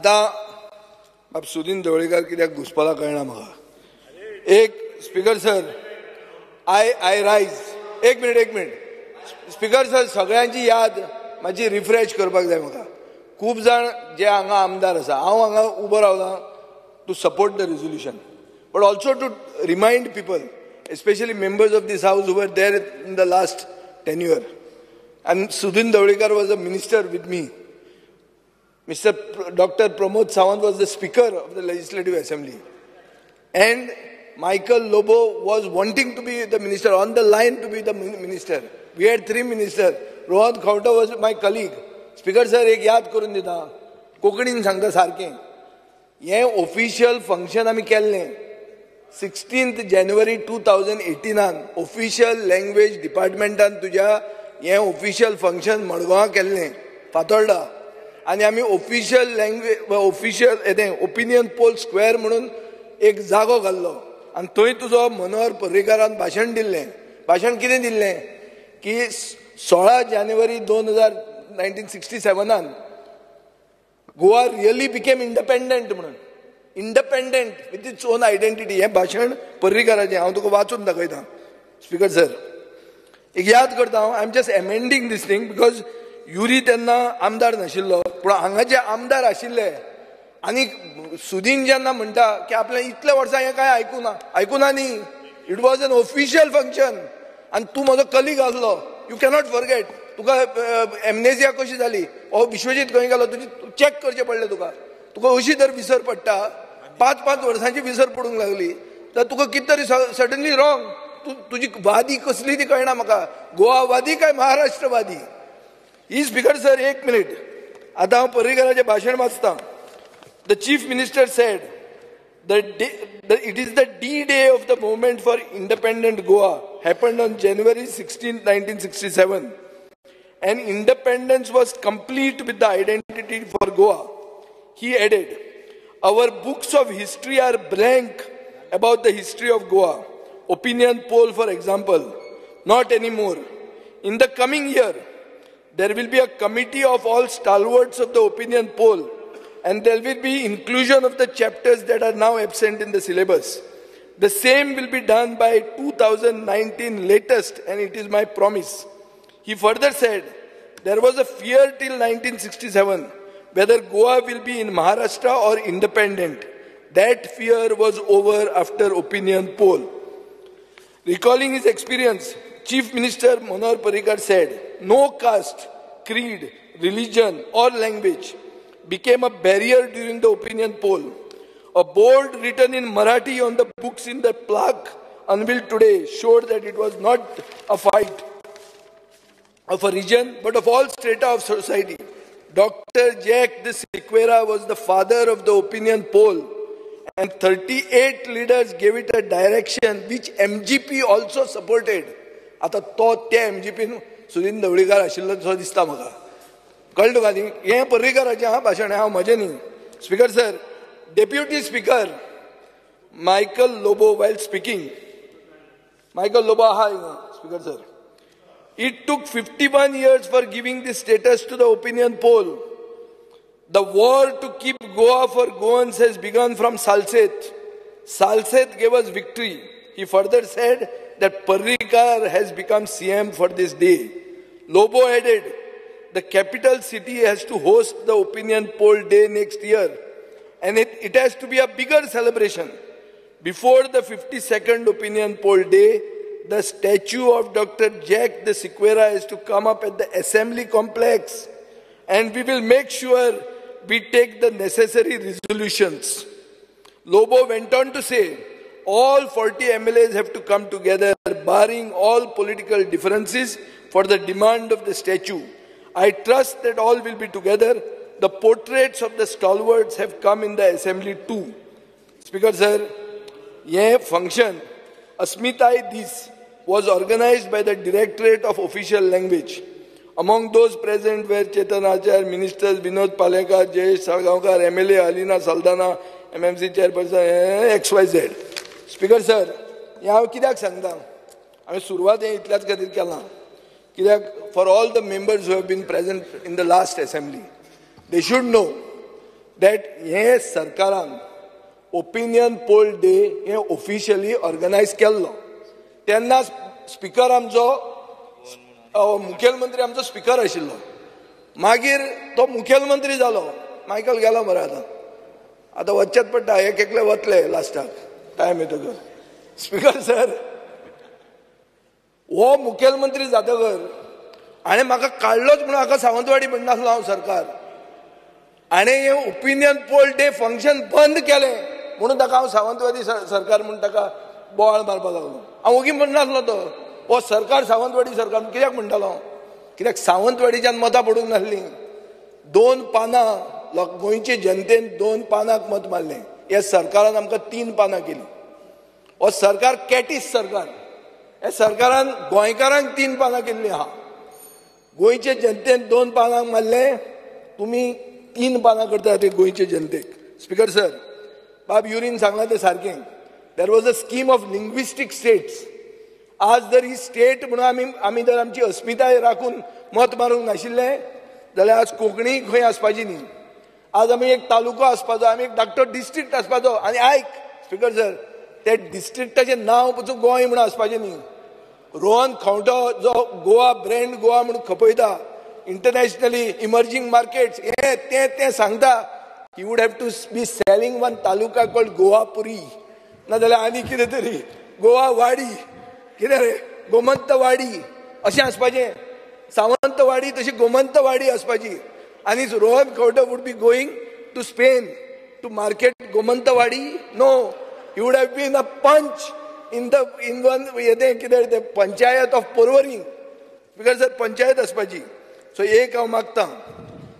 आता बाब सुदीन ढवळीकर कित्याक घुसपला कळना म्हाका। एक स्पीकर सर, आय रायज। एक मिनिट स्पीकर सर, सगळ्यांची याद मातशी रिफ्रेश करपाक जाय म्हाका। खूब जाण जे हांगा आमदार आसा, हांव हांगा उबो रावला to support the resolution, but also to remind people, especially members of this house who were there in the last tenure. And Sudhin Dhavlikar was a minister with me. Dr. Pramod Sawant was the Speaker of the Legislative Assembly. And Michael Lobo was wanting to be the minister, on the line to be the minister. We had 3 ministers. Rohan Khawta was my colleague. Speaker sir, एक याद करून दिता, कोंकणीन सांगता सारकें, हे official function आमी केल्लें 16th January 2018 ऑफिशियल लँग्वेज डिपार्टमेंटान तुज्या हे ऑफिशियल फंक्शन मडगांवां केल्लें फातोर्डा, आनी आमी official language official opinion poll square म्हणून एक जागो घाल्लो, आनी थंय तुजो मनोहर पर्रीकारान भाशण दिल्लें। भाशण कितें दिल्लें की 16 जानेवारी 1967 गोवा रियली बिकेम इंडिपेंडंट म्हणून, independent with its own identity. हे भाशण पर्रीकाराचें हांव तुका वाचून दाखयतां स्पीकर सर। एक याद करता हांव, I am just amending this thing because युरी तेन्ना आमदार नाशिल्लो, पूण हांगा जे आमदार आशिल्ले आनी सुदीन जेन्ना म्हणटा की आपल्या इतल्या वर्सां हें काय आयकुना न्ही, it was an official function, आनी तूं म्हजो कलीग आसलो, you cannot forget. Tuka amnesia कशी जाली, हो विश्वजीत खंय गेलो, तुजी चॅक करचें पडलें तुका अशी जर विसर पडटा, 5-5 वर्सांची विसर पडूंक लागली, तर तुका कितें तरी सडनली रॉंग, तुजी वादी कसली ती कळना म्हाका, गोवावादी काय महाराष्ट्रवादी। ही स्पीकर सर, एक मिनिट, आतां हांव पर्रीकाराचें भाशण वाचतां। The chief minister sed it is the D-Day of the movement for independent Goa happened on January 16, 1967, and independence was complete with the identity for Goa. He added, our books of history are blank about the history of Goa. Opinion poll, for example, not anymore. In the coming year, there will be a committee of all stalwarts of the opinion poll, and there will be inclusion of the chapters that are now absent in the syllabus. The same will be done by 2019 latest, and it is my promise. He further said, there was a fear till 1967 whether Goa will be in Maharashtra or independent. That fear was over after opinion poll. Recalling his experience, Chief Minister Manohar Parrikar said, no caste, creed, religion or language became a barrier during the opinion poll. A board written in Marathi on the books in the plaque unveiled today showed that it was not a fight of a region but of all strata of society. Dr. Jack de Sequeira was the father of the opinion poll, and 38 leaders gave it a direction which MGP also supported. आता तो त्या MGP Sudin Dhavalikar आशिल्लो असो दिसता म्हाका, कळ्ळें तुका न्ही? हें पर्रीकाराचें हां भाशण, हांव म्हजें न्ही। Speaker sir, deputy speaker Michael Lobo while speaking, Michael Lobo आहा हिंगा speaker sir, it took 51 years for giving this status to the opinion poll. The war to keep Goa for Goans has begun from Salseth. Salseth gave us victory. He further said that Parrikar has become CM for this day. Lobo added, the capital city has to host the opinion poll day next year, and it has to be a bigger celebration. Before the 52nd opinion poll day, the statue of Dr. Jack de Sequeira is to come up at the assembly complex, and we will make sure we take the necessary resolutions. Lobo went on to say, all 40 MLAs have to come together, barring all political differences, for the demand of the statue. I trust that all will be together. The portraits of the stalwarts have come in the assembly too. Speaker sir, this function, Asmitai Dis, was organized by the Directorate of Official Language. Among those present were Chetan Achar, Ministers Vinod Palekar, Jayesh Salgaonkar, MLA Alina Saldana, MMC Chairperson, XYZ. Speaker sir, हांव कित्याक सांगता, हांवें सुरवात इतल्याच खातीर केलां कित्याक for all the members who have been present in the last assembly, they should know that हे सरकारान ओपिनियन पोल डे हे ऑफिशियली ऑर्गनायज केल्लो तेन्ना स्पीकर आमचो मुखेलमंत्री आमचो स्पीकर आशिल्लो. मागीर तो मुखेलमंत्री जालो, मायकल गेलो मरे आतां वचचेच पडटा, एक एकले वतले लास्टाक टायम येतकर. स्पीकर सर, हो मुखेलमंत्री जातकर हाणें म्हाका काडलोच म्हणून हाका सावंतवाडी म्हणनासलो हांव सरकार. हाणें हे ओपिनियन पोल डे फंक्शन बंद केलें म्हणून ताका हांव सावंतवाडी सरकार म्हणून ताका बोवाळ मारपाक लागलो. हांव ओगी म्हणनासलो तो, हो सरकार सावंतवाडी सरकार कित्याक म्हणटालो? कित्याक सावंतवाडीच्यान मतां पडूंक नासलीं. 2 पानां गोंयचे जनतेन 2 पानांक मत मारलें. हे सरकारान आमकां 3 पानां केलीं. हो सरकार कॅटिस सरकार. हे सरकारान गोंयकारांक 3 पानां केल्लीं आहा. गोंयचे जनतेन 2 पानांक मारले, तुमी 3 पानां करता ते गोंयचे जनतेक. स्पीकर सर, बाब युरीन सांगलां तें सारकें. There was a scheme of linguistic states. आज जर ही स्टेट म्हणून आमी जर आमची अस्मिताय राखून मत मारूंक नाशिल्ले जाल्यार आज कोंकणी खंय आसपाची न्ही. आज आमी एक तालुको आसपाचो, आमी एक धाकटो डिस्ट्रिक्ट आसपाचो. आनी आयक स्पीकर सर, त्या डिस्ट्रिक्टाचें नांव पसून गोंय म्हणून आसपाचें न्ही. रोहन खंवटो जो गोवा ब्रँड गोवा म्हणून खपयता इंटरनॅशनली इमर्जिंग मार्केट्स हे ते सांगता ही would have to be selling one taluka called Goapuri, नाजाल्यार आनी कितें तरी गोवावाडी, कितें रे गोमंतवाडी अशें आसपाचें. सावंतवाडी तशी गोमंतवाडी आसपाची. आनी Rohan Khaunte would be going to spend to market Gomantwadi. No, he would have been a panch in one कितें panchayat of Porvorim. Speaker sir, panchayat आसपाची. सो एक हांव मागतां,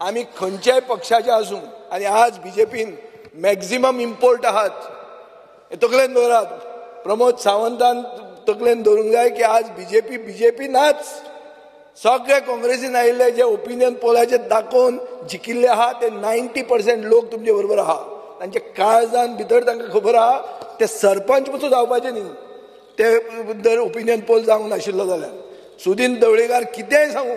आमी खंयच्याय पक्षाचे आसूं आनी आज बीजेपीन मॅक्झिमम इम्पोर्ट आहात, हे तकलेन दवरात. प्रमोद सावंतान तकलेन दवरूंक जाय की आज बीजेपी नाच. सगळे काँग्रेसीन आयिल्ले जे ओपिनियन पोलाचेर दाखोवन जिकिल्ले आहा ते 90% लोक तुमचे बरोबर आहा. तांचे काळजान भितर तांकां खबर आहा ते सरपंच पसून जावपाचे न्ही ते जर ओपिनियन पोल जावंक नाशिल्लो जाल्यार. सुदीन ढवळीकार कितेंय सांगू,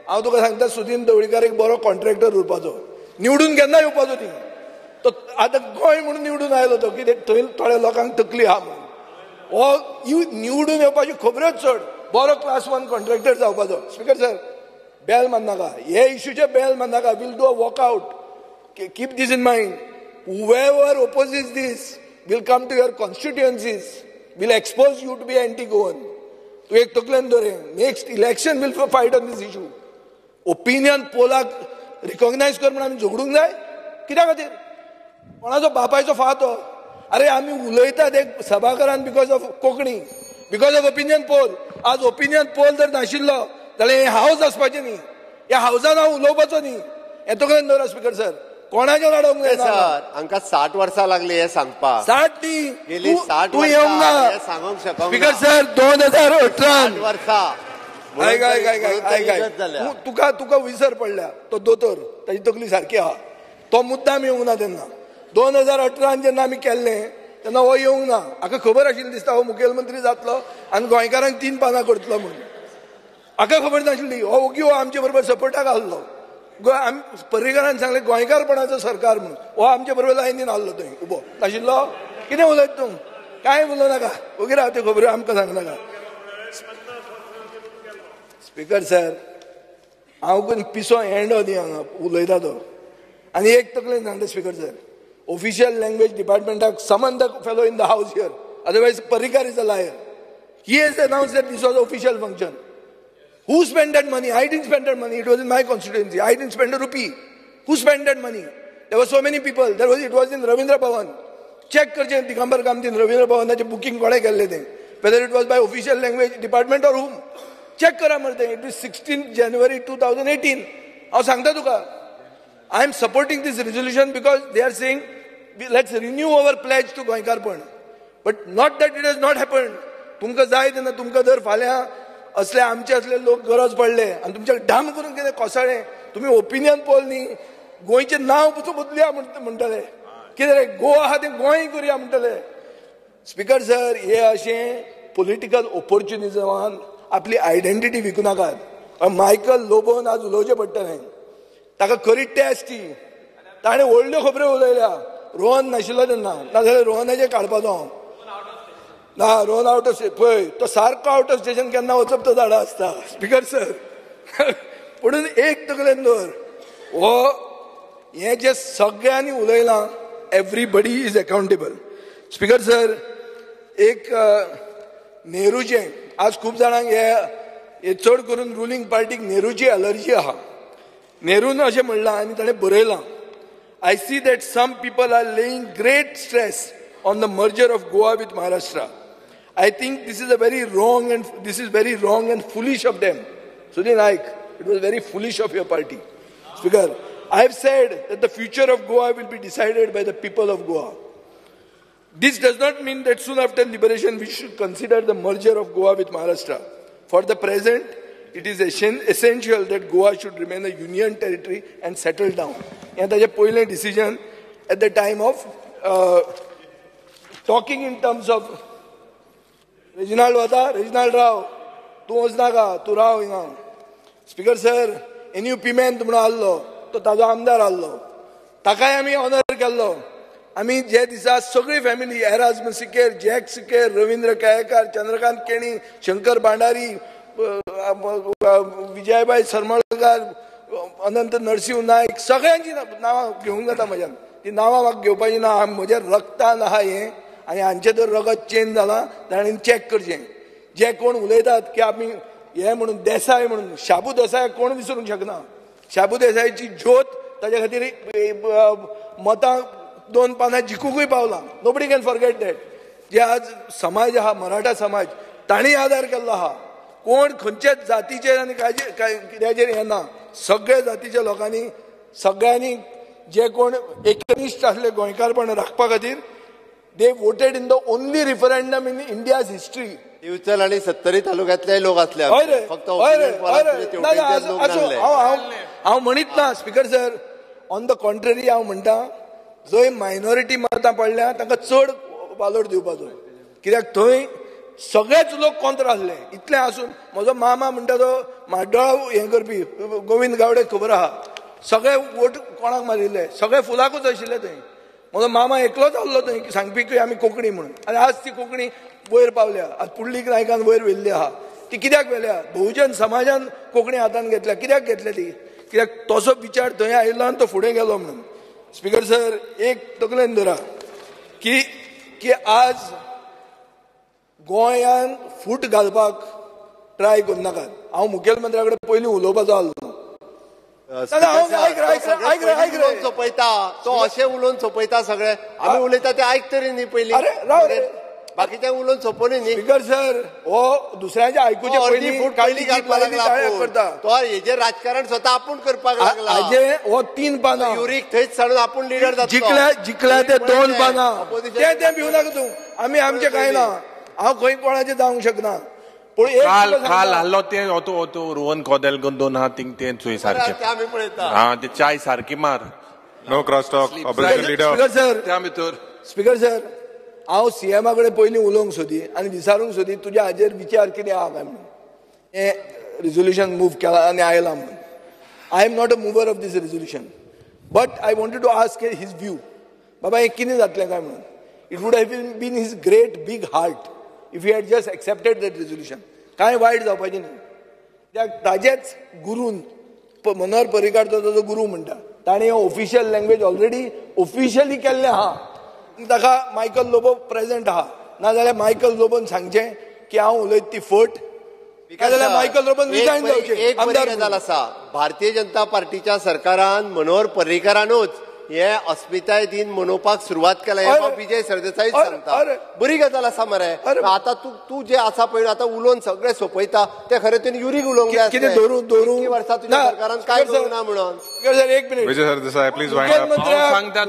हांव तुका सांगता, सुदीन ढवळीकार एक बरो कॉन्ट्रॅक्टर उरपाचो, निवडून केन्ना येवपाचो न्ही. तो आतां गोंय म्हणून निवडून आयलो तो, कितें थंय थोड्या लोकांक तकली आहा म्हणून. हो निवडून येवपाची खबरच चड. बरो क्लास 1 कॉन्ट्रॅक्टर जावपाचो. स्पीकर सर, बेल मारनाका, हे इश्यूचे बेल मारनाका. Will do a walkout. Keep this in mind. whoever opposes this will come to your constituencies, will expose you to be anti-Goan. तू एक तकलेन दवरे. Next election will fight on this issue. Opinion पोलाक recognise कर म्हणून आमी झगडूंक जाय? कित्या खातीर? कोणाचो बापायचो फातो? अरे आमी उलयतात एक सभाघरान because of Konkani, because of opinion poll. आज ओपिनियन पोल जर नाशिल्लो जाल्यार हे हावज आसपाचें न्ही. ह्या हावजान हांव उलोवपाचो न्ही. हे तकलेन दवरा स्पीकर सर. कोणाच्या लढवंक जाय सर? हांकां 60 वर्सां लागली हे सांगपाक. 60 न्ही, गेली 60 तू येवंक ना. हे सांगूंक शकना. स्पीकर सर, 2018 वर्सां तुका विसर पडल्या. तो दोतोर ताची तकली सारकी आहा. तो मुद्दाम येवंक ना तेन्ना. 2018 जेन्ना आमी केल्लें तेन्ना हो येवंक ना. हाका खबर आशिल्ली दिसता हो मुखेलमंत्री जातलो आनी गोंयकारांक 3 पानां करतलो म्हणून. हाका खबर नाशिल्ली. हो ओगी हो आमचे बरोबर सपोर्टाक आसलो. पर्रीकारान सांगले गोंयकारपणाचो सरकार म्हणून. हो आमचे बरोबर लायनीन आसलो थंय उबो नाशिल्लो. कितें उलयता तूं? कांय उलोव नाका. ओगी राव त्यो खबऱ्यो आमकां सांगनाका. स्पीकर सर, हांव कोण पिसो हेंडो न्ही हांगा उलयता तो. आनी एक तकलेन सांगता speaker sir, official language डिपार्टमेंटाक summon the fellow in the house here, otherwise Parrikar is a liar. He has announced that this was official function. Who spent that money? I didn't spend that money. It was in my constituency. I didn't spend a rupee. Who spent that money? There were so many people. It was in Ravindra Bhavan. Check करचे Digambar कामतीन Ravindra भवनाचे booking कोणे केल्ले ते. Whether it was by official language department or whom. Check करा मरे. It was 16 January 2018. हांव सांगता तुका. I am supporting this resolution because they are saying let's renew our pledge to गोंयकारपण. But not that it has not happened. तुमकां जाय तेन्ना तुमकां जर फाल्यां असले आमचे असले लोक गरज पडले आणि तुमच्या डाम करून कितें कोसळे तुम्ही ओपिनियन पोल न्ही गोंयचें नांव पसून बदलुया म्हणटले. कितें रे गोवा आहा तें गोंय करुया म्हणटले. स्पीकर सर, हे अशें पॉलिटिकल ऑपॉर्च्युनिझमान आपली आयडेंटिटी विकूं नाकात. मायकल लोबोन आज उलोवचें पडटलें. ताका खरी टेस्ट ती ताणें व्हडल्यो खबऱ्यो उलयल्या रोहन नाशिल्लो तेन्ना नाजाल्यार रोहनाचेर काडपाचो हांव ना रोहन आउट ऑफ पळय तो सारको आउट ऑफ स्टेशन केन्ना वचप तो झाडा आसता स्पिकर सर म्हणून एक तकलेन दवर हो हे जे सगळ्यांनी उलयलां everybody is accountable speaker sir एक नेहरूचें आज खूब जाणांक हे चड करून रुलींग पार्टीक नेहरूची एलर्जी आहा नेरून अशें म्हणलां आनी ताणें बरयलां I see that some people are laying great stress on the merger of Goa with Maharashtra. I think this is very wrong and foolish of them. Sudhi Naik, it was very foolish of your party. Speaker, I have said that the future of Goa will be decided by the people of Goa. This does not mean that soon after liberation we should consider the merger of Goa with Maharashtra. For the present, it is essential that Goa should remain a union territory and settle down. And that's a point decision at the time of talking in terms of Reginald Rao, tu osnaga, tu Rao inga. Speaker sir, NUP man tumna allo, to tajo amdar allo. Takai ami honor kello. Ami je disa सगळी family, Erasmus Siker, Jack Siker, Ravindra Kayakar, Chandrakant Keni, Shankar Bandari, विजयबाई Sarmalkar अनंत नरसिंह नायक सगळ्यांची नांवां घेवंक जाता म्हज्यान ती नांवां म्हाका घेवपाची ना म्हज्या रक्तान आहा हें आनी हांचें जर रगत चेंज जालां ताणें चॅक करचें जे कोण उलयतात की आमी हे म्हणून देसाय म्हणून शाबू देसाय कोण विसरूंक शकना शाबू देसायची ज्योत ताचे खातीर मतां 2 पानां जिखूंकूय पावलां नोबडी कॅन फॉरगेट दॅट जे आज समाज आहा मराठा समाज तांणी आदार केल्लो आहा कोण खंयच्याच जातीचेर आनी कित्याचेर हें ना सगळ्या जातीच्या लोकांनी सगळ्यांनी जे कोण एकनिश्ट आसले गोंयकारपण राखपा खातीर they voted in the only referendum in India's history Divchal आणि 70 तालुक्यातले लोक असले फक्त हांव म्हणीत ना speaker sir on the contrary हांव म्हणटा जंय मायनॉरिटी मतां पडल्या तांकां चड वालोर दिवपाचो कित्याक थंय सगळेच लोक कोंत्र आसले इतलें आसून म्हजो मामा म्हणटा तो म्हाड्डोळा हें करपी गोविंद गावडे खबर आहा सगळे वोट कोणाक मारिल्ले सगळे फुलाकूच आशिल्ले थंय म्हजो मामा एकलोच आसलो थंय सांगपी की आमी कोंकणी म्हणून आनी आज ती कोंकणी वयर पावल्या आज पुंडलीक नायकान वयर व्हेल्ली आहा ती कित्याक व्हेल्या बहुजन समाजान कोंकणी हातान घेतल्या कित्याक घेतल्या ती कित्याक तसो विचार थंय आयिल्लो आनी तो फुडें गेलो म्हणून स्पिकर सर एक तकलेन धरा की आज गोंयान फूट घालपाक ट्राय करूं नाकात हांव मुखेलमंत्र्या कडेन पयलीं उलोवपाचो आसलो सोपयता तो अशें उलोवन सोपयता सगळे आमी उलयता ते आयक तरी न्ही पयलीं बाकीचे उलोवन सोंपोवनी न्ही स्पिकर सर हो दुसऱ्याचे आयकुचे पयलीं फूट पयलीं घालपाक करता तो हेजेर राजकारण स्वता आपूण करपाक लागला हाजे हो 3 पानां युरीक थंयच सांडून आपूण लिडर जाता जिखल्या ते 2 पानां ते भिवू नाका तूं आमी आमचें कांय ना हांव खंय कोणाचें जावंक शकना काल हाडलो ते रोहन कोदेल 2 हात थिंग ते चोय सारकें आमी पळयता हा ते चाय सारकी मार नो क्रॉस टॉक ऑपरेशन लीडर त्या भितर स्पिकर सर हांव सीएमा कडेन पयलीं उलोवंक सोदी आनी विचारूंक सोदी तुज्या हाजेर विचार कितें आहा काय म्हणून हें रिजोल्युशन मूव केलां आनी आयलां म्हणून I am not a mover of this resolution but I wanted to ask his view बाबा हें कितें जातलें काय म्हणून it would have been his great big heart if you had just accepted that resolution कांय वायट जावपाचें न्ही कित्याक ताजेच गुरून मनोहर पर्रीकार तो ताजो गुरू म्हणटा ताणें ऑफिशियल लँग्वेज ऑलरेडी ऑफिशियली केल्लें आहा ताका मायकल लोबो प्रेझेंट आहा नाजाल्यार मायकल लोबोन सांगचें की हांव उलयत ती फट नाजाल्यार मायकल लोबोन रिजायन जावचें एक बरी गजाल आसा भारतीय जनता पार्टीच्या सरकारान मनोहर पर्रीकारानूच हे अस्मिताय दिन मनोवपाक सुरवात केल्या हे विजय सरदेसाईच सांगता बरी गजाल आसा मरे आतां तूं जे आसा पळय आतां उलोवन सगळे सोपयता ते खरें तुवें युरीक उलोवंक जाय कितें धरून वर्सां तुज्या सरकारान काय करूंक ना म्हणून एक minute Vijay Sardesai please wind up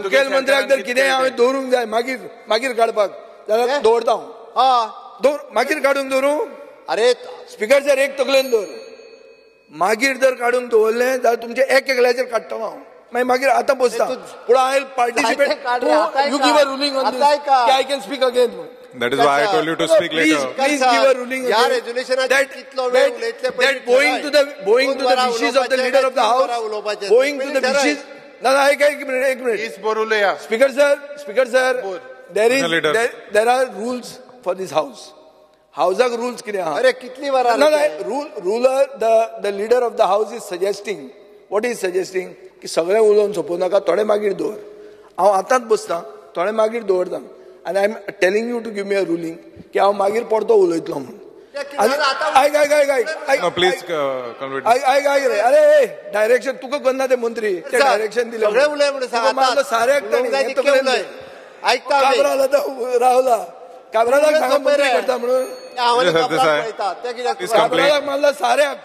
मुखेलमंत्र्याक जर कितें हांवें दवरूंक जाय मागीर काडपाक जाल्यार दवरता हांव मागीर काडून दवरूं अरे स्पिकर सर एक तकलेन दवर मागीर जर काडून दवरलें जाल्यार तुमचे एकल्याचेर काडटा हांव मागीर आतां बसता पूण I participate you give a ruling on this I can speak again That is why I told you to speak later. Please give a ruling that going to the wishes of the leader of the house, going to the ना एक minute please बोलूया. Speaker sir Leader. There are rules for this हाऊसाक rules कितें आहा? अरे कितली वरां the leader of the house is suggesting what is suggesting की सगळें उलोवन सोंपोव नाका, थोडे मागीर दवर. हांव आतांच बसतां, थोडे मागीर दवरतां, आनी I am telling you to give me a ruling की हांव मागीर परतो उलयतलो म्हणून. No, please conclude. ऐक रे, अरे डायरेक्शन तुका करना ते मंत्री ते डायरेक्शन दिले सगळे उलय म्हणून सांग. साऱ्याक ऐकता काबराला काबराला सांगा मंत्री करता म्हणून. काबरालाक मारला साऱ्याक,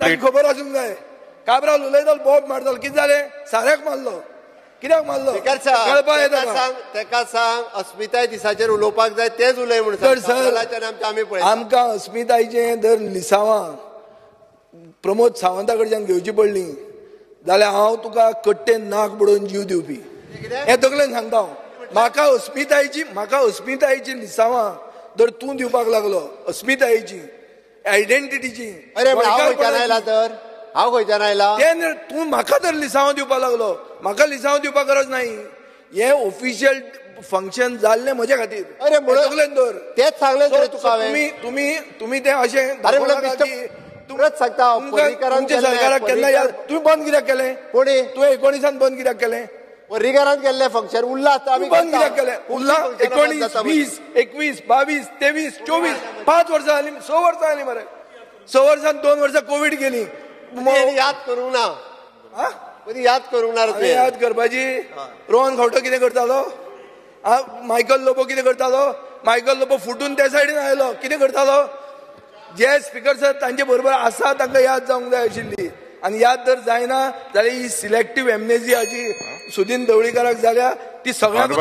ताका खबर आसूंक जाय. काबराल उलयतालो बोब मारतालो, कितें जालें? साऱ्याक मारलो. कित्याक मारलो कळपा येता? तेका सांग अस्मिताय दिसाचेर उलोवपाक जाय तेच उलय म्हणून. आमी पळय आमकां अस्मितायेचें जर लिसांवां प्रमोद सावंता कडच्यान घेवची पडली जाल्यार हांव तुका कट्टेन नाक बुडोवन जीव दिवपी हें तकलेन सांगता हांव. म्हाका अस्मितायेची लिसांवां जर तूं दिवपाक लागलो, अस्मितायेची आयडेंटिटीची, अरे हांव खंयच्यान आयला तर हांव खंयच्यान आयला? तूं म्हाका तर लिसांवां दिवपाक लागलो, म्हाका लिसांवां दिवपाक गरज नाही. हे ऑफिशियल फंक्शन जाल्लें म्हजे खातीर. अरे तकलेन दवर. तेच सांगलें तुका हांवें. तुम्ही तें अशें तुमकां सांगता तुमच्या सरकाराक केन्ना याद तुवें बंद कित्याक केलें? कोणी तुवें 19 बंद कित्याक केलें? पर्रीकारान केल्लें फंक्शन उरलां आमी बंद कित्याक केलें? उरलां 19, 20, 21, 22, 23, 24 5 वर्सां जालीं, 6 वर्सां जालीं मरे. 6 वर्सांत 2 वर्सां कोविड गेली. याद करूंक ना, याद करूंक ना. याद करपाची. रोहन खंवटो कितें करतालो? मायकल लोबो कितें करतालो? मायकल लोबो फुटून त्या सायडीन आयलो, कितें करतालो? जे स्पीकर सर तांचे बरोबर आसा तांकां याद जावंक जाय आशिल्ली, आनी याद जर जायना जाल्यार ही सिलेक्टिव्ह एमनेजिया जी सुदीन ढवळीकाराक जाल्या ती सगळ्यांक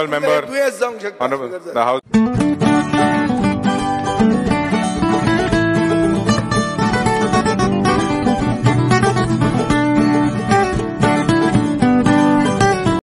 दुयेंस जावंक शकता.